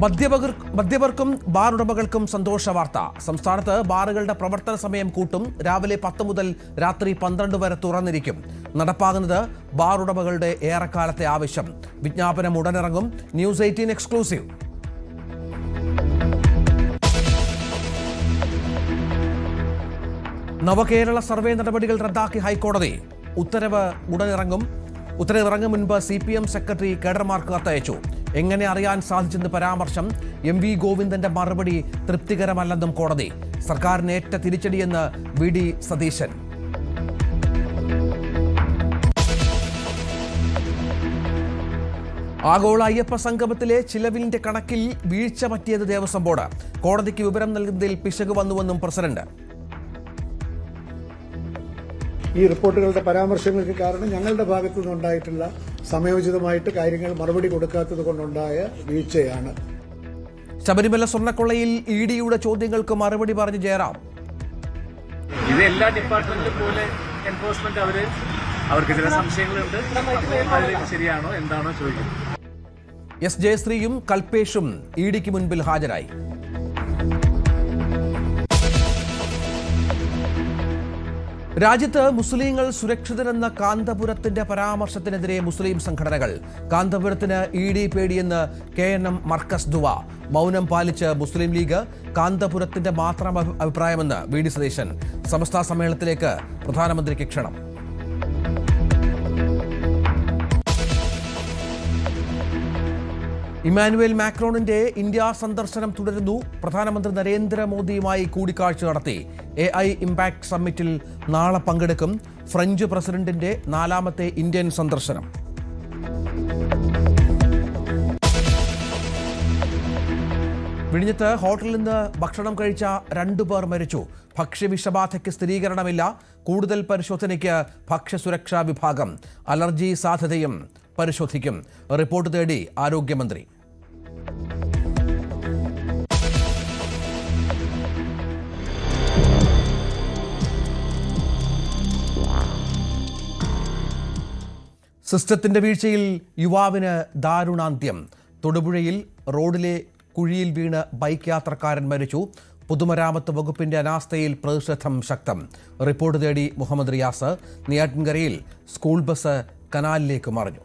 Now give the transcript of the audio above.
മദ്യപർക്കും bar ഉടമകൾക്കും സന്തോഷ വാർത്ത. സംസ്ഥാനത്ത് ബാറുകളുടെ പ്രവർത്തന സമയം കൂട്ടും. രാവിലെ 10 മുതൽ രാത്രി 12 വരെ തുറന്നിരിക്കും. നടപ്പാകുന്നത് ബാർ ഉടമകളുടെ ഏറെക്കാലത്തെ ആവശ്യം. വിജ്ഞാപനം ഉടനിറങ്ങും. News 18 exclusive. നവകേരള സർവേ നടപടികൾ റദ്ദാക്കി ഹൈക്കോടതി. ഉത്തരവ് ഇറങ്ങും മുൻപ് CPM സെക്രട്ടറി കേഡർമാർക്ക് കത്തയച്ചു. എങ്ങനെ അറിയാൻ സാധിച്ചെന്ന് പരാമർശം. MV ഗോവിന്ദന്റെ മറുപടി തൃപ്തികരമല്ലെന്നും കോടതി. സർക്കാരിന് ഏറ്റ തിരിച്ചടിയെന്ന് VD സതീശൻ. ആഗോള അയ്യപ്പ സംഗമത്തിലെ ചിലവിന്റെ കണക്കിൽ വീഴ്ച പറ്റിയത് ദേവസ്വം ബോർഡ്. കോടതിക്ക് വിവരം നൽകുന്നതിൽ പിശക് വന്നുവെന്നും പ്രസിഡന്റ്. ഈ റിപ്പോർട്ടുകളുടെ പരാമർശങ്ങൾക്ക് കാരണം ഞങ്ങളുടെ ഭാഗത്തു നിന്നുണ്ടായിട്ടുള്ള സമയോചിതമായിട്ട് കാര്യങ്ങൾ മറുപടി കൊടുക്കാത്തത് കൊണ്ടുണ്ടായ വീഴ്ചയാണ്. ശബരിമല സ്വർണ്ണക്കൊള്ളയിൽ EDയുടെ ചോദ്യങ്ങൾക്ക് മറുപടി പറഞ്ഞ് ജയറാം. ഇത് എല്ലാ ഡിപ്പാർട്ട്മെന്റിലും പോലെ എൻഫോഴ്സ്മെന്റ് അവർക്ക് ചില സംശയങ്ങളുണ്ട്. ശരിയാണോ എന്താണോ ചോദിക്കുന്നത്. S ജയശ്രീയും കൽപേഷും EDക്ക് മുൻപിൽ ഹാജരായി. രാജ്യത്ത് മുസ്ലിങ്ങൾ സുരക്ഷിതരെന്ന കാന്തപുരത്തിന്റെ പരാമർശത്തിനെതിരെ മുസ്ലിം സംഘടനകൾ. കാന്തപുരത്തിന് ED പേടിയെന്ന് KNM മർക്കസ് ദുവ. മൗനം പാലിച്ച് മുസ്ലിം ലീഗ്. കാന്തപുരത്തിന്റെ മാത്രം അഭിപ്രായമെന്ന് VD സതീശൻ. സമസ്ത സമ്മേളനത്തിലേക്ക് പ്രധാനമന്ത്രിക്ക് ക്ഷണം. ഇമ്മാനുവേൽ മാക്രോണിന്റെ ഇന്ത്യ സന്ദർശനം തുടരുന്നു. പ്രധാനമന്ത്രി നരേന്ദ്രമോദിയുമായി കൂടിക്കാഴ്ച നടത്തി. AI ഇംപാക്ട് സമ്മിറ്റിൽ നാളെ പങ്കെടുക്കും. ഫ്രഞ്ച് പ്രസിഡന്റിന്റെ 4ാമത്തെ ഇന്ത്യൻ സന്ദർശനം. വിഴിഞ്ഞത്ത് ഹോട്ടലിൽ നിന്ന് ഭക്ഷണം കഴിച്ച 2 പേർ മരിച്ചു. ഭക്ഷ്യവിഷബാധയ്ക്ക് സ്ഥിരീകരണമില്ല. കൂടുതൽ പരിശോധനയ്ക്ക് ഭക്ഷ്യസുരക്ഷാ വിഭാഗം. അലർജി സാധ്യതയും പരിശോധിക്കും. റിപ്പോർട്ട് തേടി ആരോഗ്യമന്ത്രി. സിസ്റ്റത്തിന്റെ വീഴ്ചയിൽ യുവാവിന് ദാരുണാന്ത്യം. തൊടുപുഴയിൽ റോഡിലെ കുഴിയിൽ വീണ് ബൈക്ക് യാത്രക്കാരൻ മരിച്ചു. പൊതുമരാമത്ത് വകുപ്പിന്റെ അനാസ്ഥയിൽ പ്രതിഷേധം ശക്തം. റിപ്പോർട്ട് തേടി മുഹമ്മദ് റിയാസ്. നെയ്യാറ്റിൻകരയിൽ സ്കൂൾ ബസ് കനാലിലേക്ക് മറിഞ്ഞു.